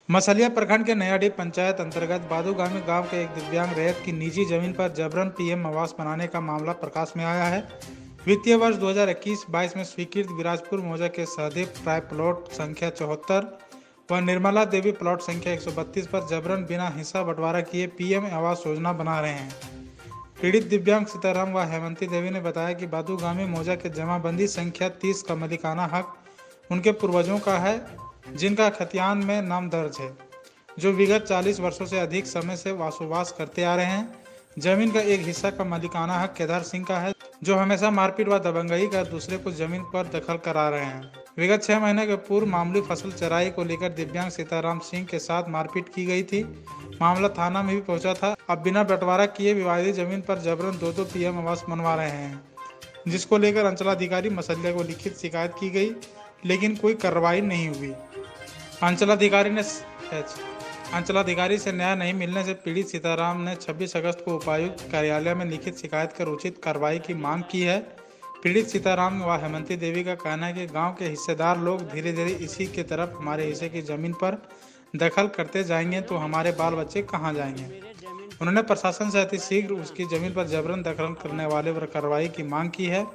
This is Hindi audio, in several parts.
मसलिया प्रखंड के नयाडीह पंचायत अंतर्गत बादूगामी गांव के एक दिव्यांग रैयत की निजी जमीन पर जबरन पीएम आवास बनाने का मामला प्रकाश में आया है। वित्तीय वर्ष 2021-22 में स्वीकृत विराजपुर मौजा के सहदेव राय प्लॉट संख्या 74 व निर्मला देवी प्लॉट संख्या 132 पर जबरन बिना हिस्सा बंटवारा किए पीएम आवास योजना बना रहे हैं। पीड़ित दिव्यांग सीताराम व हेमंती देवी ने बताया कि बादूगामी मौजा के जमाबंदी संख्या 30 का मलिकाना हक उनके पूर्वजों का है, जिनका खतियान में नाम दर्ज है, जो विगत 40 वर्षों से अधिक समय से वासोवास करते आ रहे हैं। जमीन का एक हिस्सा का मालिकाना हक केदार सिंह का है, जो हमेशा मारपीट व दबंगई कर दूसरे को जमीन पर दखल करा रहे हैं। विगत 6 महीने के पूर्व मामूली फसल चराई को लेकर दिव्यांग सीताराम सिंह के साथ मारपीट की गई थी। मामला थाना में भी पहुंचा था। अब बिना बंटवारा किए विवादित जमीन पर जबरन दो पीएम आवास बनवा रहे हैं, जिसको लेकर अंचलाधिकारी मसलिया को लिखित शिकायत की गई, लेकिन कोई कार्रवाई नहीं हुई। अंचलाधिकारी से न्याय नहीं मिलने से पीड़ित सीताराम ने 26 अगस्त को उपायुक्त कार्यालय में लिखित शिकायत कर उचित कार्रवाई की मांग की है। पीड़ित सीताराम व हेमंती देवी का कहना है कि गांव के हिस्सेदार लोग धीरे धीरे इसी की तरफ हमारे हिस्से की जमीन पर दखल करते जाएंगे तो हमारे बाल बच्चे कहाँ जाएंगे। उन्होंने प्रशासन से अति शीघ्र उसकी जमीन पर जबरन दखल करने वाले पर कार्रवाई की मांग की है।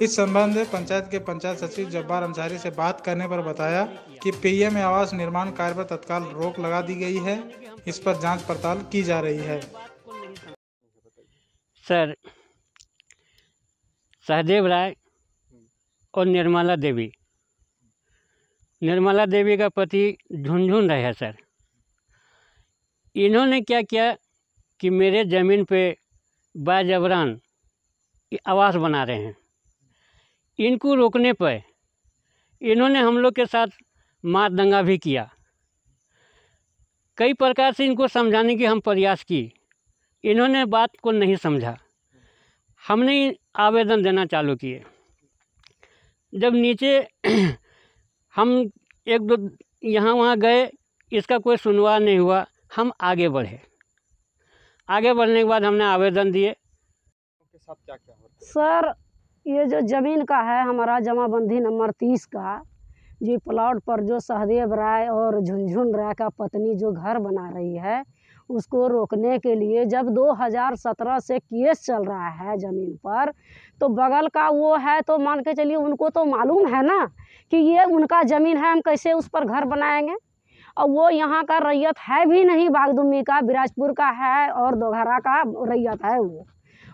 इस संबंध में पंचायत के पंचायत सचिव जब्बार अंसारी से बात करने पर बताया कि पीएम आवास निर्माण कार्य पर तत्काल रोक लगा दी गई है। इस पर जांच पड़ताल की जा रही है। सर, सहदेव राय और निर्मला देवी का पति झुनझुन रहे हैं सर। इन्होंने क्या किया कि मेरे ज़मीन पे बाजबरान आवास बना रहे हैं। इनको रोकने पर इन्होंने हम लोग के साथ मार दंगा भी किया। कई प्रकार से इनको समझाने की हम प्रयास की, इन्होंने बात को नहीं समझा। हमने आवेदन देना चालू किए। जब नीचे हम एक दो यहाँ वहाँ गए, इसका कोई सुनवाई नहीं हुआ। हम आगे बढ़े। आगे बढ़ने के बाद हमने आवेदन दिए। के साथ क्या क्या होता है? सर, ये जो ज़मीन का है हमारा जमाबंदी नंबर 30 का, जी प्लॉट पर जो सहदेव राय और झुनझुन राय का पत्नी जो घर बना रही है, उसको रोकने के लिए जब 2017 से केस चल रहा है ज़मीन पर, तो बगल का वो है तो मान के चलिए उनको तो मालूम है ना कि ये उनका ज़मीन है, हम कैसे उस पर घर बनाएंगे। और वो यहाँ का रैयत है भी नहीं, बागदुमी का बिराजपुर का है और दोघरा का रैयत है वो,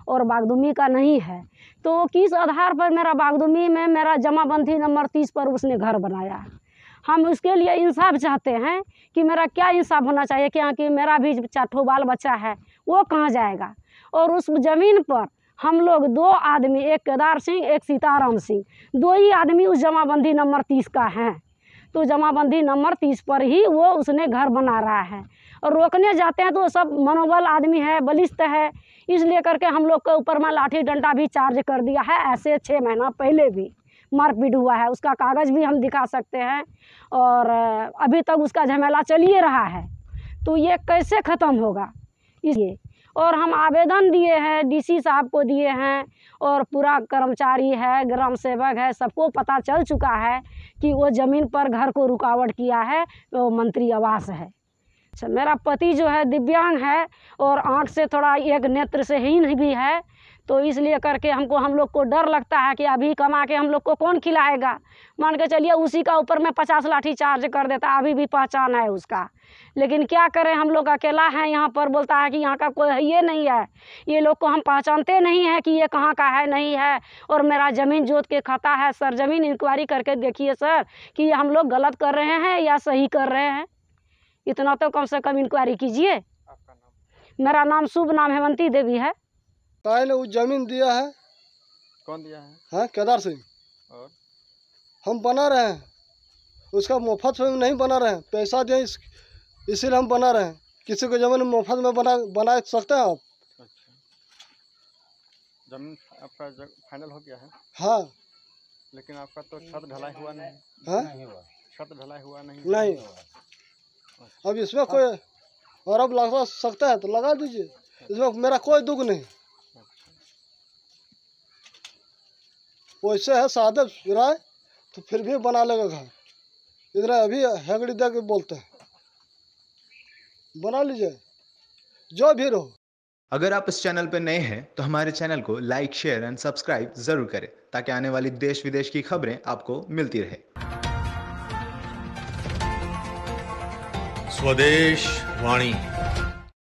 और बागदुमी का नहीं है। तो किस आधार पर मेरा बागदुमी में मेरा जमाबंदी नंबर 30 पर उसने घर बनाया। हम उसके लिए इंसाफ चाहते हैं कि मेरा क्या इंसाफ होना चाहिए, क्योंकि मेरा भी 4 बाल बच्चा है, वो कहाँ जाएगा। और उस ज़मीन पर हम लोग 2 आदमी, एक केदार सिंह एक सीताराम सिंह, 2 ही आदमी उस जमाबंदी नंबर 30 का हैं। तो जमाबंदी नंबर 30 पर ही वो उसने घर बना रहा है। और रोकने जाते हैं तो सब मनोबल आदमी है, बलिष्ठ है, इसलिए करके हम लोग के ऊपर में लाठी डंडा भी चार्ज कर दिया है। ऐसे 6 महीना पहले भी मारपीट हुआ है, उसका कागज़ भी हम दिखा सकते हैं, और अभी तक उसका झमेला चलिए रहा है। तो ये कैसे ख़त्म होगा इसलिए। और हम आवेदन दिए हैं, डीसी साहब को दिए हैं, और पूरा कर्मचारी है, ग्राम सेवक है, सबको पता चल चुका है कि वो ज़मीन पर घर को रुकावट किया है, वो मंत्री आवास है। अच्छा, मेरा पति जो है दिव्यांग है और आँख से थोड़ा एक नेत्र से ही नहीं भी है, तो इसलिए करके हम लोग को डर लगता है कि अभी कमा के हम लोग को कौन खिलाएगा। मान के चलिए उसी का ऊपर में 50 लाठी चार्ज कर देता, अभी भी पहचान है उसका। लेकिन क्या करें, हम लोग अकेला है यहाँ पर, बोलता है कि यहाँ का कोई ये नहीं है, ये लोग को हम पहचानते नहीं है कि ये कहाँ का है नहीं है। और मेरा ज़मीन जोत के खाता है सर, ज़मीन इंक्वायरी करके देखिए सर कि हम लोग गलत कर रहे हैं या सही कर रहे हैं, इतना तो कम से कम इंक्वायरी कीजिए। आपका नाम? मेरा नाम शुभ नाम हेमंती देवी है। ताई ने वो जमीन दिया है। कौन दिया है? हाँ, केदार सिंह। और हम बना रहे हैं, उसका मुफ्त में नहीं बना रहे हैं, पैसा दिए इसीलिए हम बना रहे हैं। किसी को जमीन मुफ्त में बना सकते हैं आप? अच्छा, जमीन आपका फाइनल हो गया है? हाँ। लेकिन आपका तो छत ढलाई हुआ नहीं। हाँ, छत ढलाई हुआ नहीं। नहीं। अब इसमें कोई और अब लगा सकता है तो लगा दीजिए, इसमें मेरा कोई दुख नहीं। वैसे है सादे राय तो फिर भी बना लेगा घर, इधर अभी हेगड़ी दे के बोलते हैं। बना लीजिए, जो भी रहो। अगर आप इस चैनल पर नए हैं तो हमारे चैनल को लाइक, शेयर एंड सब्सक्राइब जरूर करें ताकि आने वाली देश विदेश की खबरें आपको मिलती रहे। स्वदेश वाणी।